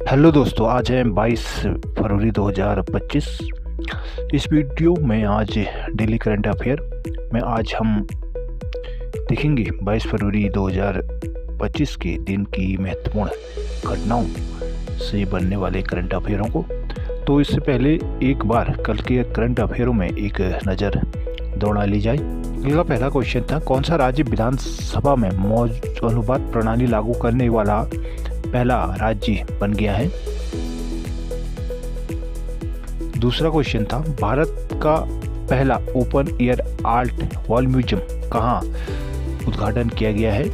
Hello दोस्तों, आज है 22 फरवरी 2025। इस वीडियो में आज डेली करंट अफेयर में आज हम देखेंगे 22 फरवरी 2025 के दिन की महत्वपूर्ण घटनाओं से बनने वाले करंट अफेयरों को। तो इससे पहले एक बार कल के करंट अफेयरों में एक नज़र दौड़ा ली जाए। कल का पहला क्वेश्चन था, कौन सा राज्य विधानसभा में मौजूदा अनुपात प्रणाली लागू करने वाला पहला राज्य बन गया है। दूसरा क्वेश्चन था, भारत का पहला open air art wall museum कहाँ उद्घाटन किया गया है।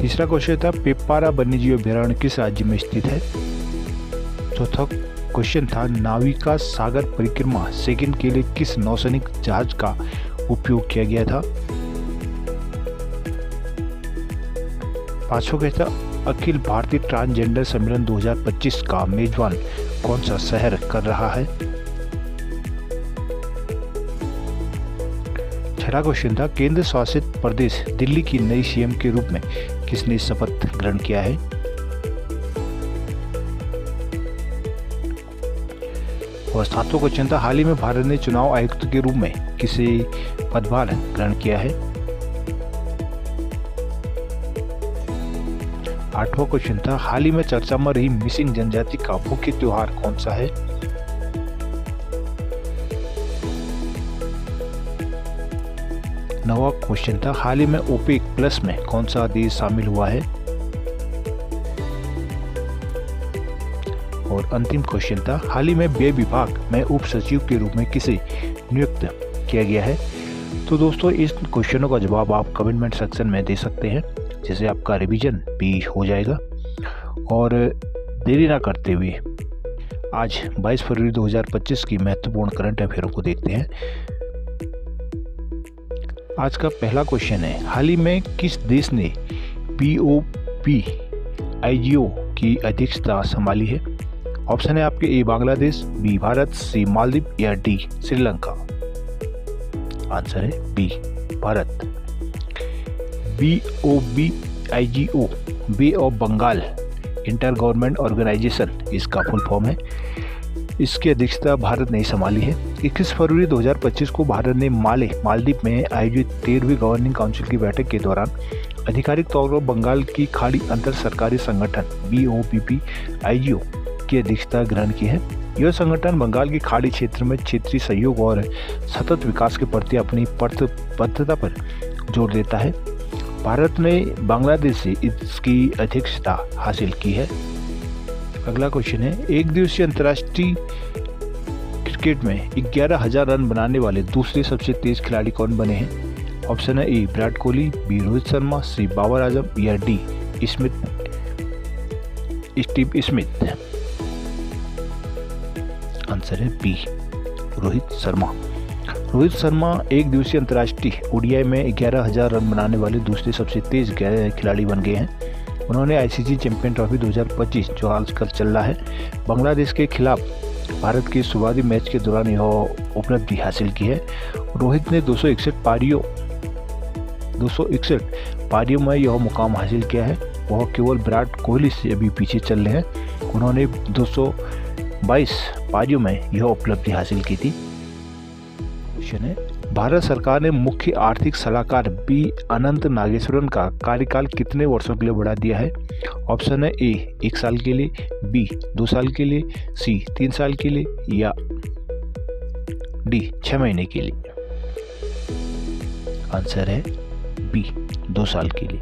तीसरा क्वेश्चन था, पेपारा वन्यजीव अभयारण्य किस राज्य में स्थित है। चौथा क्वेश्चन था, नाविका सागर परिक्रमा सेकंड के लिए किस नौसैनिक जहाज का उपयोग किया गया था। पांचवा क्वेश्चन, अखिल भारतीय ट्रांसजेंडर सम्मेलन 2025 का मेजबान कौन सा शहर कर रहा है। छठा क्वेश्चन था, केंद्र शासित प्रदेश दिल्ली की नई सीएम के रूप में किसने शपथ ग्रहण किया है। और सातवां क्वेश्चन था, हाल ही में भारत ने चुनाव आयुक्त के रूप में किसे पदभार ग्रहण किया है। आठवां क्वेश्चन था, हाल ही में चर्चा में रही मिसिंग जनजाति का मुख्य त्योहार कौन सा है। नौवां क्वेश्चन था, हाल ही में ओपेक प्लस में कौन सा देश शामिल हुआ है। और अंतिम क्वेश्चन था, हाल ही में व्यय विभाग में उप सचिव के रूप में किसे नियुक्त किया गया है। तो दोस्तों, इस क्वेश्चनों का जवाब आप कमेंट सेक्शन में दे सकते हैं, जिससे आपका रिवीजन भी हो जाएगा। और देरी ना करते हुए आज 22 फरवरी 2025 की महत्वपूर्ण करंट अफेयरों को देखते हैं। आज का पहला क्वेश्चन है, हाल ही में किस देश ने POP/IGO की अध्यक्षता संभाली है। ऑप्शन है आपके, A Bangladesh, B Bharat, C Maldives या डी श्रीलंका। आंसर है B Bharat. BOP/IGO bay of Bengal inter government organisation इसका फुल फॉर्म है। इसकी अध्यक्षता भारत ने संभाली है। 21 फरवरी 2025 को भारत ने मालदीव में आयोजित 13वीं गवर्निंग काउंसिल की बैठक के दौरान आधिकारिक तौर पर बंगाल की खाड़ी अंतर सरकारी संगठन BOPPIGO की अध्यक्षता ग्रहण की है। यह संगठन बंगाल की खाड़ी क्षेत्र में क्षेत्रीय सहयोग और सतत विकास के प्रति अपनी प्रतिबद्धता पर जोर देता है। भारत ने बांग्लादेश से इसकी अध्यक्षता हासिल की है। अगला क्वेश्चन है, एक दिवसीय अंतर्राष्ट्रीय क्रिकेट में 11,000 रन बनाने वाले दूसरे सबसे तेज खिलाड़ी कौन बने हैं। ऑप्शन है, ए विराट कोहली, बी रोहित शर्मा, सी बाबर आजम या डी स्टीव स्मिथ। आंसर है बी रोहित शर्मा। रोहित शर्मा एक दिवसीय अंतर्राष्ट्रीय ओडीआई में 11,000 रन बनाने वाले दूसरे सबसे तेज खिलाड़ी बन गए हैं। उन्होंने आईसीसी चैंपियन ट्रॉफी 2025 जो आजकल चल रहा है, बांग्लादेश के खिलाफ भारत के शुरुआती मैच के दौरान यह उपलब्धि हासिल की है। रोहित ने 261 पारियों में यह मुकाम हासिल किया है। वह केवल विराट कोहली से अभी पीछे चल रहे हैं। उन्होंने 222 पारियों में यह उपलब्धि हासिल की थी। क्वेश्चन है, भारत सरकार ने मुख्य आर्थिक सलाहकार बी अनंत नागेश्वरन का कार्यकाल कितने वर्षों के लिए बढ़ा दिया है। ऑप्शन है, ए 1 साल के लिए, बी 2 साल के लिए, सी 3 साल के लिए या डी 6 महीने के लिए। आंसर है बी 2 साल के लिए।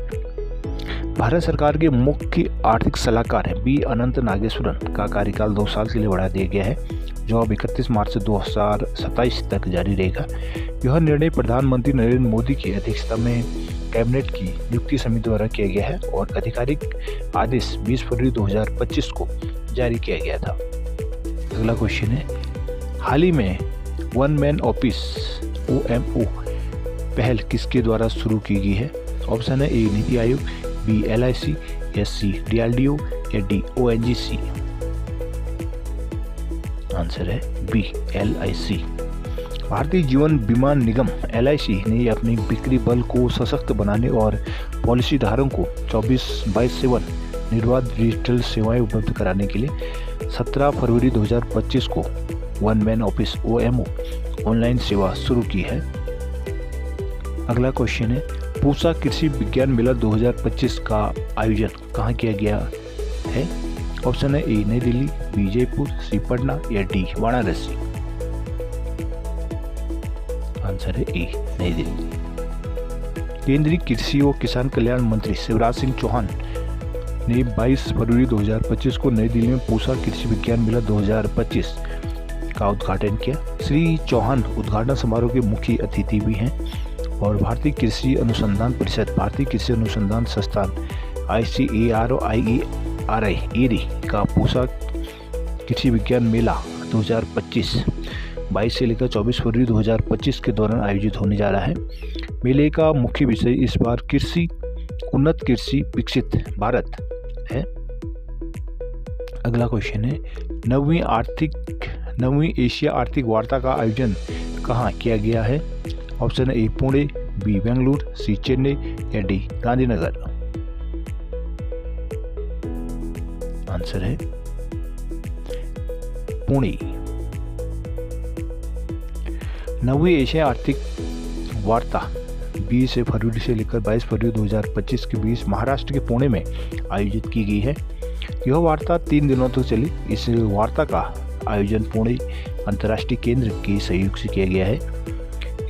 भारत सरकार के मुख्य आर्थिक सलाहकार हैं बी अनंत नागेश्वरन का कार्यकाल 2 साल के लिए बढ़ा दिया गया है, जो अब 31 मार्च 2027 तक जारी रहेगा। यह निर्णय प्रधानमंत्री नरेंद्र मोदी की अध्यक्षता में कैबिनेट की नियुक्ति समिति द्वारा किया गया है और आधिकारिक आदेश 20 फरवरी 2025 को जारी किया गया था। अगला क्वेश्चन है, हाल ही में वन मैन ऑफिस OMO पहल किसके द्वारा शुरू की गई है। ऑप्शन है, ए नीति आयोग, बी LIC या सी DRDO या डी ONGC। आंसर है बी LIC। भारतीय जीवन बीमा निगम LIC ने अपनी बिक्री बल को सशक्त बनाने और पॉलिसी धारकों को 24/7 निर्बाध डिजिटल सेवाएं उपलब्ध कराने के लिए 17 फरवरी 2025 को one man office OMO online सेवा शुरू की है। अगला क्वेश्चन है, पूसा कृषि विज्ञान मेला 2025 का आयोजन कहाँ किया गया है? ऑप्शन है ए नई दिल्ली, बी जयपुर, सी पटना या डी वाराणसी। आंसर है ए नई दिल्ली। केंद्रीय कृषि और किसान कल्याण मंत्री शिवराज सिंह चौहान ने 22 फरवरी 2025 को नई दिल्ली में पूसा कृषि विज्ञान मेला 2025 का उद्घाटन किया। श्री चौहान उद्घाटन समारोह के मुख्य अतिथि भी हैं और भारतीय कृषि अनुसंधान परिषद, भारतीय कृषि अनुसंधान संस्थान ICAR का पूसा कृषि विज्ञान मेला 2025 22 से लेकर 24 फरवरी 2025 के दौरान आयोजित होने जा रहा है। मेले का मुख्य विषय इस बार कृषि, उन्नत कृषि, विकसित भारत है। अगला क्वेश्चन है, नवीं एशिया आर्थिक वार्ता का आयोजन कहाँ किया गया है? Option A Pune, B Bengaluru, C Chennai या डी गांधीनगर। आंसर है पुणे। नवीं एशिया आर्थिक वार्ता 20 फरवरी से लेकर 22 फरवरी 2025 के बीच महाराष्ट्र के पुणे में आयोजित की गई है। यह वार्ता 3 दिनों तक चली। इस वार्ता का आयोजन पुणे अंतर्राष्ट्रीय केंद्र के सहयोग से किया गया है।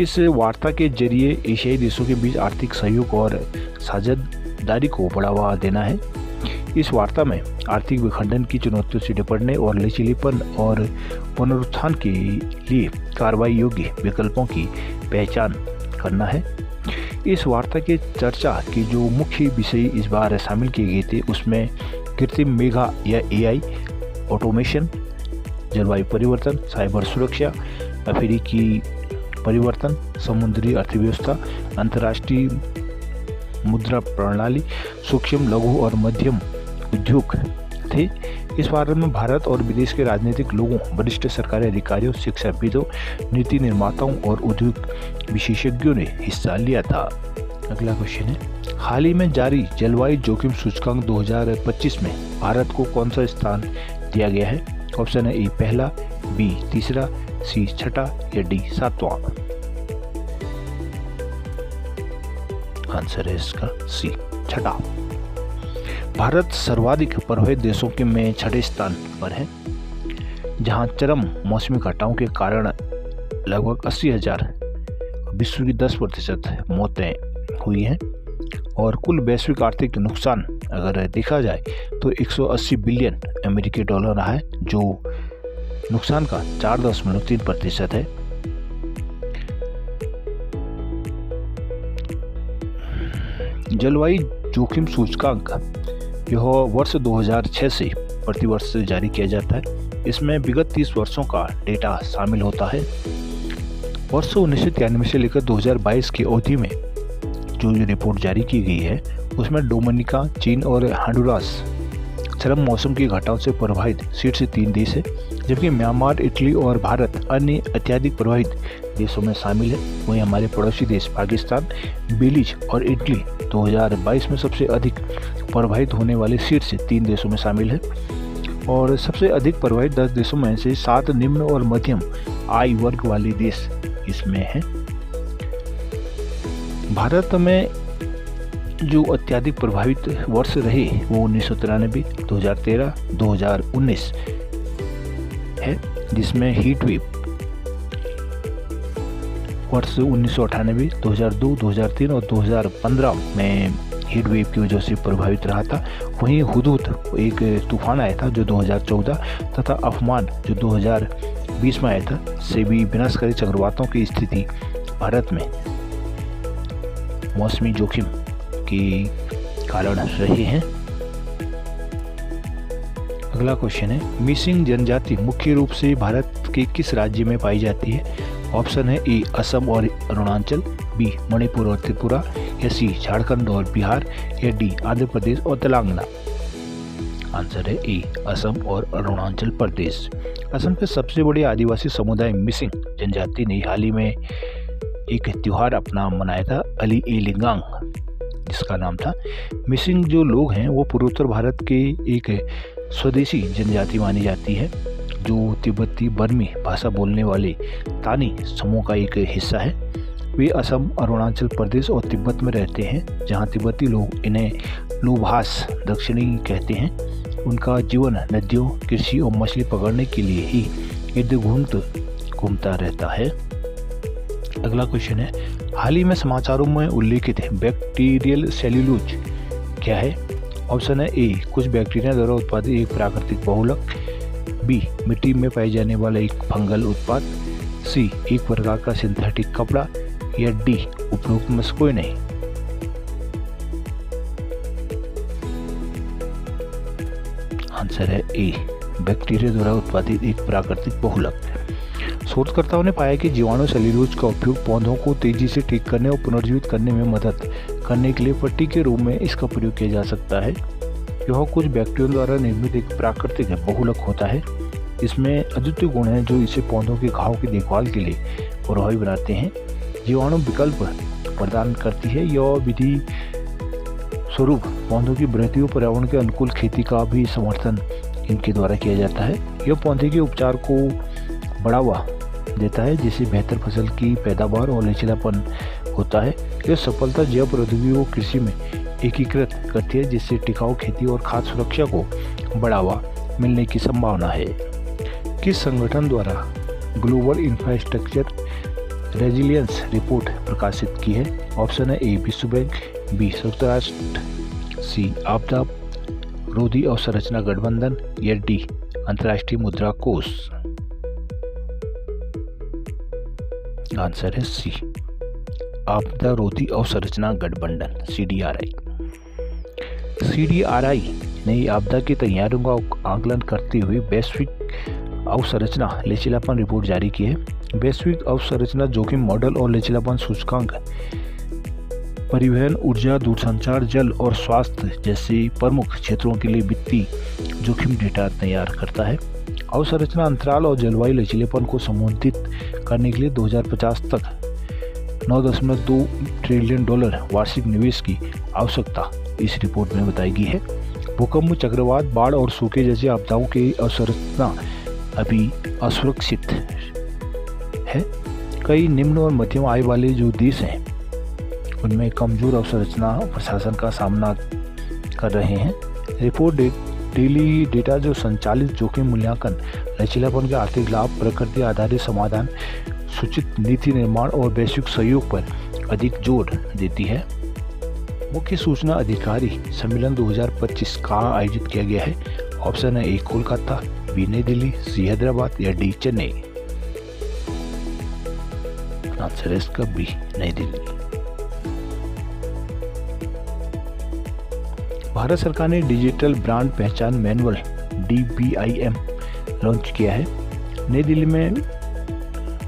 इस वार्ता के जरिए एशियाई देशों के बीच आर्थिक सहयोग और साझेदारी को बढ़ावा देना है। इस वार्ता में आर्थिक विखंडन की चुनौतियों से निपटने और लचीलेपन और पुनरुत्थान के लिए कार्रवाई योग्य विकल्पों की पहचान करना है। इस वार्ता के चर्चा के जो मुख्य विषय इस बार शामिल किए गए थे उसमें कृत्रिम मेघा या AI, ऑटोमेशन, जलवायु परिवर्तन, साइबर सुरक्षा, अफ्रीकी परिवर्तन, समुद्री अर्थव्यवस्था, अंतर्राष्ट्रीय मुद्रा प्रणाली, सूक्ष्म, लघु और मध्यम उद्योग थे। इस वार्ता में भारत और विदेश के राजनीतिक लोगों, वरिष्ठ सरकारी अधिकारियों, शिक्षाविदों, नीति निर्माताओं और उद्योग विशेषज्ञों ने हिस्सा लिया था। अगला क्वेश्चन है, हाल ही में जारी जलवायु जोखिम सूचकांक 2025 में भारत को कौन सा स्थान दिया गया है? ऑप्शन है ए पहला, बी तीसरा, सी छठा या डी सातवां। आंसर है इसका सी छठा। भारत सर्वाधिक प्रभावित देशों के में छठे स्थान पर है, जहां चरम मौसमी घटनाओं के कारण लगभग 80,000 विश्व की 10% मौतें हुई हैं और कुल वैश्विक आर्थिक नुकसान अगर देखा जाए तो 180 बिलियन अमेरिकी डॉलर रहा है, जो नुकसान का 4.3% है। जलवायु जोखिम सूचकांक यह वर्ष 2006 से प्रतिवर्ष जारी किया जाता है। इसमें विगत 30 वर्षों का डेटा शामिल होता है। वर्ष 1993 से लेकर 2022 की अवधि में जो रिपोर्ट जारी की गई है उसमें डोमिनिका, चीन और हॉन्डुरास चरम मौसम की घटनाओं से प्रभावित शीर्ष 3 देश है, जबकि म्यांमार, इटली और भारत अन्य अत्यधिक प्रभावित देशों में शामिल है। वहीं हमारे पड़ोसी देश पाकिस्तान, बेलीज और इटली 2022 में सबसे अधिक प्रभावित होने वाले शीर्ष 3 देशों में शामिल है और सबसे अधिक प्रभावित 10 देशों में से 7 निम्न और मध्यम आय वर्ग वाले देश इसमें हैं। भारत में जो अत्यधिक प्रभावित वर्ष रहे वो 1993, 2013, 2019 है, जिसमें हीट वेव वर्ष 1998, 2002, 2003 और 2015 में हीट वेव की वजह से प्रभावित रहा था। वहीं हुदूद एक तूफान आया था जो 2014 तथा अफमान जो 2020 में आया था, से भी विनाशकारी चक्रवातों की स्थिति भारत में मौसमी जोखिम के कारण रहे हैं। अगला क्वेश्चन है, मिसिंग जनजाति मुख्य रूप से भारत के किस राज्य में पाई जाती है? ऑप्शन है ए असम और अरुणाचल, बी मणिपुर और त्रिपुरा या सी झारखंड और बिहार या डी आंध्र प्रदेश और तेलंगाना। आंसर है ए असम और अरुणाचल प्रदेश। असम के सबसे बड़े आदिवासी समुदाय मिसिंग जनजाति ने हाल ही में एक त्यौहार अपना मनाया था, अली ए लिंगांग, जिसका नाम था। मिसिंग जो लोग हैं वो पूर्वोत्तर भारत के एक स्वदेशी जनजाति मानी जाती है जो तिब्बती बर्मी भाषा बोलने वाले तानी समूह का एक हिस्सा है। वे असम, अरुणाचल प्रदेश और तिब्बत में रहते हैं, जहां तिब्बती लोग इन्हें लुभास दक्षिणी कहते हैं। उनका जीवन नदियों, कृषि और मछली पकड़ने के लिए ही इर्द घूमता रहता है। अगला क्वेश्चन है, हाल ही में समाचारों में उल्लेखित बैक्टीरियल सेल्यूलोज क्या है? ऑप्शन है ए, कुछ बैक्टीरिया द्वारा उत्पादित एक प्राकृतिक बहुलक, बी, मिट्टी में पाए जाने वाला एक फंगल उत्पाद, सी, एक प्रकार का सिंथेटिक कपड़ा, या डी, उपरोक्त में से कोई नहीं। आंसर है ए, बैक्टीरिया द्वारा उत्पादित एक प्राकृतिक बहुलक। शोधकर्ताओं ने पाया कि जीवाणु सेल्यूलोज का उपयोग पौधों को तेजी से ठीक करने और पुनर्जीवित करने में मदद करने के लिए पट्टी के रूप में इसका प्रयोग किया जा सकता है। यह कुछ बैक्टीरिया द्वारा निर्मित एक प्राकृतिक बहुलक होता है। इसमें अद्वितीय गुण हैं जो इसे पौधों के घाव की देखभाल के लिए प्रभावी बनाते हैं। जीवाणु विकल्प प्रदान करती है। यह विधि स्वरूप पौधों की वृद्धि और पर्यावरण के अनुकूल खेती का भी समर्थन इनके द्वारा किया जाता है। यह पौधे के उपचार को बढ़ावा देता है, जिससे बेहतर फसल की पैदावार और लचीलापन होता है। यह सफलता जैव प्रौद्योगिकी को कृषि में एकीकृत करती है, जिससे टिकाऊ खेती और खाद्य सुरक्षा को बढ़ावा मिलने की संभावना है। किस संगठन द्वारा ग्लोबल इंफ्रास्ट्रक्चर रेजिलियंस रिपोर्ट प्रकाशित की है? ऑप्शन है ए, विश्व बैंक, बी, संयुक्त राष्ट्र, सी, आपदा रोधी अवसंरचना गठबंधन, या डी, अंतर्राष्ट्रीय मुद्रा कोष। आंसर है सी, आपदा रोधी अवसंरचना गठबंधन, CDRI। CDRI ने आपदा की तैयारियों का आकलन करते हुए वैश्विक अवसंरचना लचीलापन रिपोर्ट जारी की है। वैश्विक अवसंरचना जोखिम मॉडल और लचीलापन सूचकांक परिवहन, ऊर्जा, दूरसंचार, जल और स्वास्थ्य जैसे प्रमुख क्षेत्रों के लिए वित्तीय जोखिम डेटा तैयार करता है। अवसंरचना अंतराल और जलवायु लचीलेपन को संबोधित करने के लिए 2050 तक $9.2 ट्रिलियन वार्षिक निवेश की आवश्यकता इस रिपोर्ट में बताई गई है। भूकंप, चक्रवात, बाढ़ और सूखे जैसी आपदाओं की अवसंरचना अभी असुरक्षित है। कई निम्न और मध्यम आय वाले जो देश हैं उनमें कमजोर अवसंरचना प्रशासन का सामना कर रहे हैं। रिपोर्ट डेली डेटा जो संचालित जोखिम मूल्यांकन, लचीलापन के आर्थिक लाभ, प्रकृति आधारित समाधान, सूचित नीति निर्माण और वैश्विक सहयोग पर अधिक जोर देती है। मुख्य सूचना अधिकारी सम्मेलन 2025 कहाँ आयोजित किया गया है? ऑप्शन है ए, कोलकाता, बी, नई दिल्ली, सी, हैदराबाद, या डी, चेन्नई। आंसर है इसका बी, नई दिल्ली। भारत सरकार ने डिजिटल ब्रांड पहचान मैनुअल DBIM लॉन्च किया है। नई दिल्ली में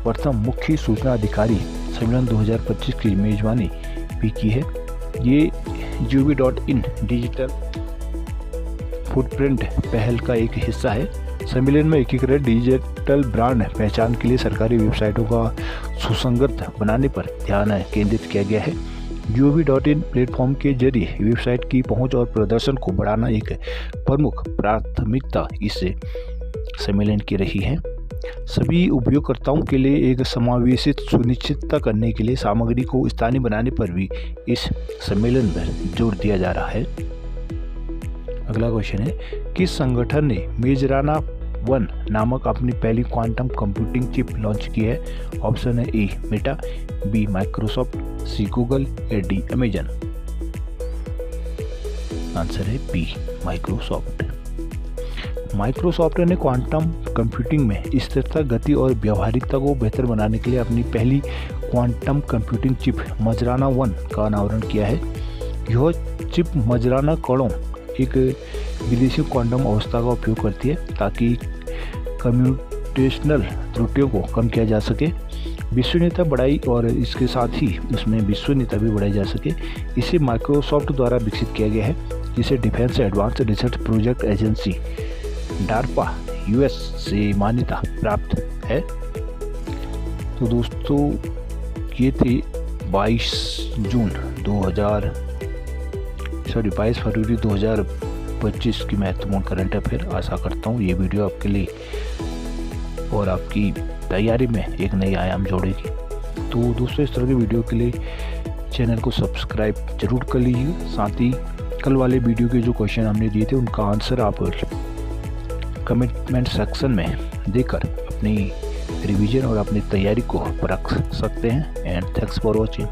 प्रथम मुख्य सूचना अधिकारी सम्मेलन 2025 की मेजबानी भी की है। ये gov.in डिजिटल फुटप्रिंट पहल का एक हिस्सा है। सम्मेलन में एकीकृत डिजिटल ब्रांड पहचान के लिए सरकारी वेबसाइटों का सुसंगत बनाने पर ध्यान केंद्रित किया गया है। gov.in प्लेटफॉर्म के जरिए वेबसाइट की पहुंच और प्रदर्शन को बढ़ाना एक प्रमुख प्राथमिकता इस सम्मेलन की रही है। सभी उपयोगकर्ताओं के लिए एक समावेशित सुनिश्चितता करने के लिए सामग्री को स्थानीय बनाने पर भी इस सम्मेलन में जोर दिया जा रहा है। अगला क्वेश्चन है, किस संगठन ने मेजराना 1 नामक अपनी पहली क्वांटम कंप्यूटिंग चिप लॉन्च की है? ऑप्शन है ए, मेटा, बी, माइक्रोसॉफ्ट, सी, गूगल, या डी, अमेजन। आंसर है बी, माइक्रोसॉफ्ट। माइक्रोसॉफ्ट ने क्वांटम कंप्यूटिंग में स्थिरता, गति और व्यावहारिकता को बेहतर बनाने के लिए अपनी पहली क्वांटम कंप्यूटिंग चिप मजराना 1 का अनावरण किया है। यह चिप मजराना कणों, एक विदेशी क्वांटम अवस्था का उपयोग करती है ताकि कम्प्यूटेशनल त्रुटियों को कम किया जा सके, विश्वसनीयता बढ़ाई और इसके साथ ही उसमें विश्वसनीयता भी बढ़ाई जा सके। इसे माइक्रोसॉफ्ट द्वारा विकसित किया गया है, जिसे defence advance research project agency DARPA US से मान्यता प्राप्त है। तो दोस्तों ये थी 22 जून 2023 22 फरवरी 2025 की महत्वपूर्ण करंट अफेयर। आशा करता हूँ ये वीडियो आपके लिए और आपकी तैयारी में एक नई आयाम जोड़ेगी। तो दोस्तों, इस तरह की वीडियो के लिए चैनल को सब्सक्राइब जरूर कर लीजिए। साथ ही कल वाले वीडियो के जो क्वेश्चन हमने दिए थे उनका आंसर आप कमेंट सेक्शन में देकर अपनी रिवीजन और अपनी तैयारी को परख सकते हैं। And thanks for watching.